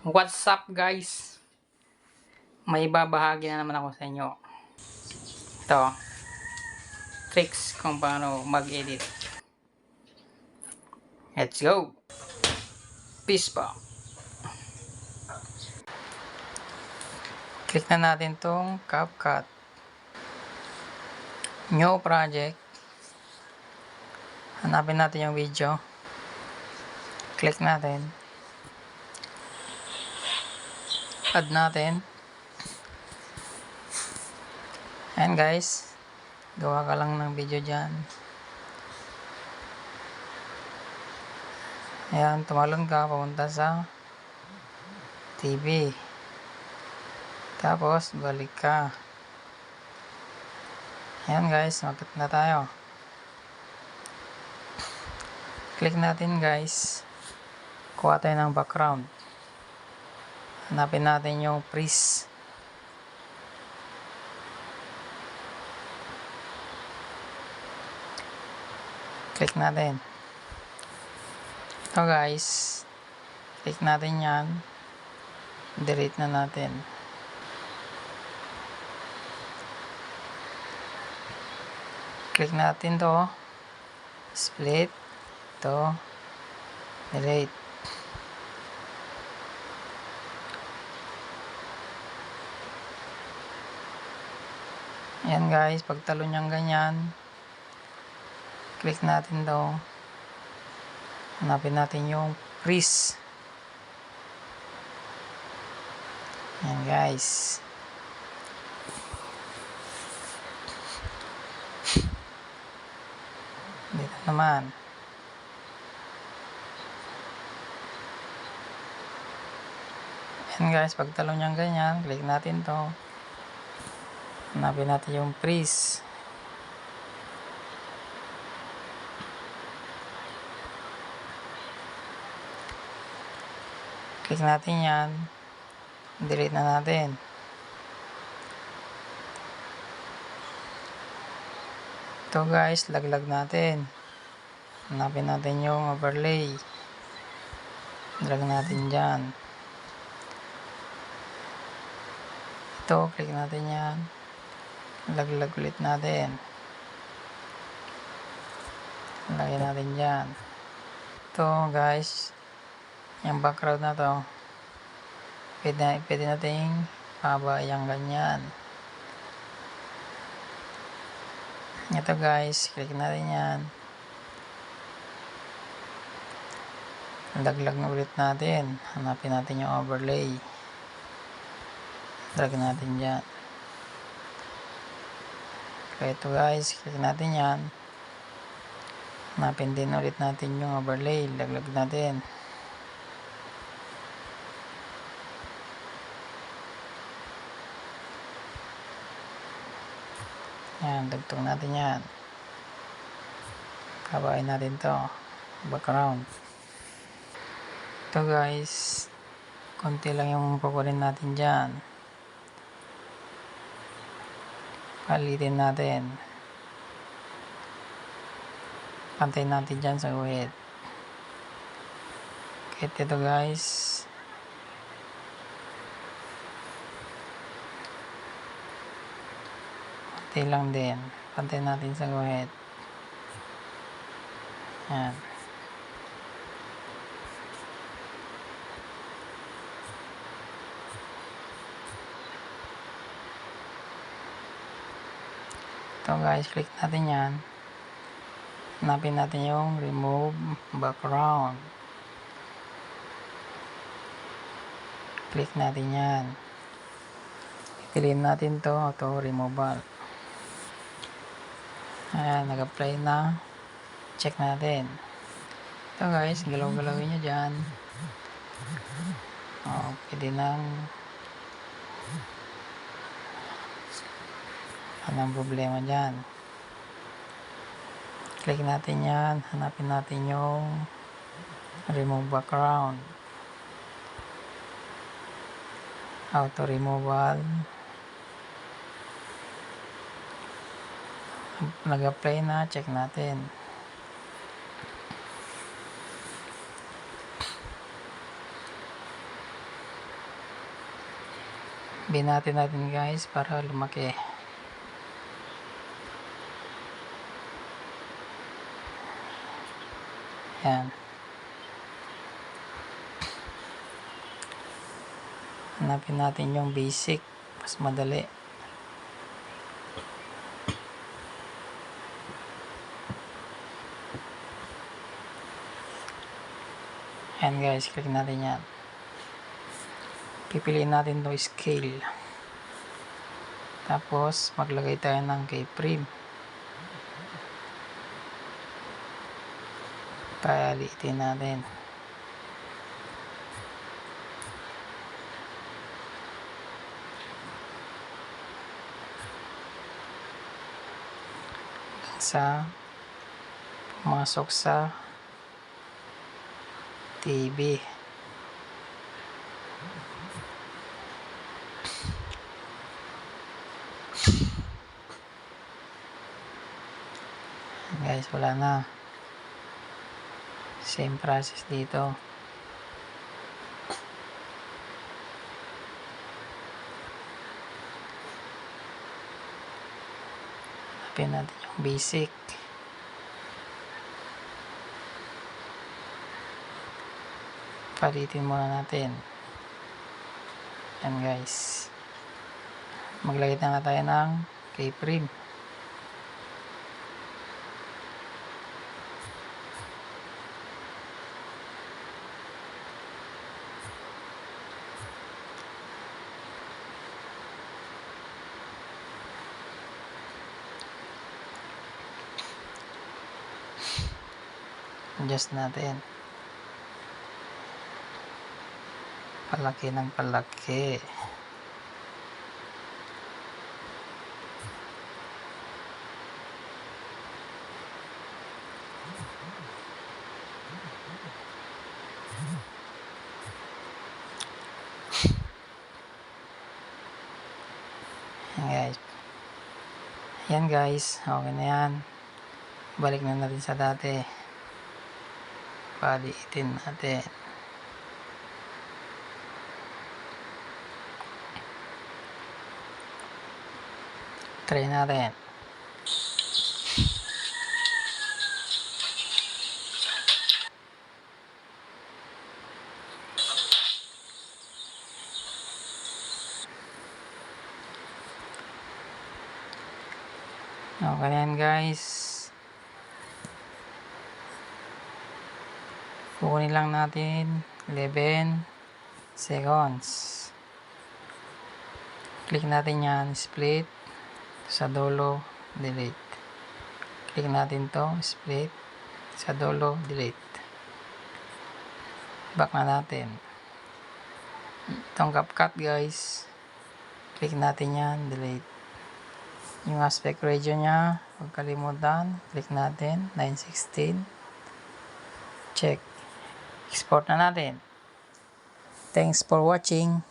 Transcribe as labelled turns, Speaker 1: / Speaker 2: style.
Speaker 1: What's up guys? May babahagi na naman ako sa inyo. Ito, tricks kung paano mag-edit. Let's go! Peace pa! Click na natin tong CapCut. New project. Hanapin natin yung video. Click natin. Add natin. Ayan guys. Gawa ka lang ng video dyan. Ayan, tumalon ka papunta sa TV. Tapos, balik ka. Ayan guys, mag-cut na tayo. Click natin guys. Kuha tayo ng background. Hanapin natin yung freeze. Click natin. Ito guys. Click natin yan. Delete na natin. Click natin to. Split. To. Delete. Ayan guys, pagtalo niyang ganyan, click natin to. Hanapin natin yung freeze. Ayan guys. Dito naman. Ayan guys, pagtalo niyang ganyan, click natin to. Hanapin natin yung freeze. Click natin yan. Delete na natin. Ito guys, laglag natin. Hanapin natin yung overlay. Drag natin dyan. Ito, click natin yan. Laglag ulit natin. Lagyan natin dyan. Ito guys, yung background na to, pwede natin pabayang ganyan. Ito guys, click natin yan. Laglag na ulit natin. Hanapin natin yung overlay. Drag natin dyan. Kaya ito guys, click natin yan. Hanapin din ulit natin yung overlay. Laglag natin. Yan, dagtong natin yan. Kabahin natin to. Background. Ito guys, konti lang yung kukunin natin dyan. Palitin natin. Pantay natin dyan sa guhit. Kahit ito guys, pantay lang din. Pantay natin sa guhit. Yan. Ito guys, click natin yan. Hanapin natin yung remove background. Click natin yan. Piliin natin to, auto removal. Ayan, nag-apply na. Check natin. Ito guys, galaw-galawin nyo dyan. Pwede nang anong problema dyan. Click natin yan. Hanapin natin yung remove background. Auto removal. Nag-apply na. Check natin. Binati natin guys para lumaki. Yan. Hanapin natin yung basic. Mas madali. Yan guys, click natin yan. Pipiliin natin to scale. Tapos maglagay tayo ng keyframe. Paliitin natin. Sa pumasok sa TV. Guys, wala na. Same process dito. Hanapin natin yung basic. Palitin muna natin. Yan guys. Maglagay na tayo ng keyframe. Adjust natin. Palaki ng palaki. Yan guys, okay na yan. Balik na natin sa dati. Paliitin natin. Try natin. Okay na yan guys. Kukunin lang natin 11 seconds. Click natin yan, split. Sa dulo, delete. Click natin to, split. Sa dulo, delete. Back na natin. Itong CapCut guys. Click natin yan, delete. Yung aspect ratio nya, huwag kalimutan. Click natin, 9:16. Check. Export na natin. Thanks for watching.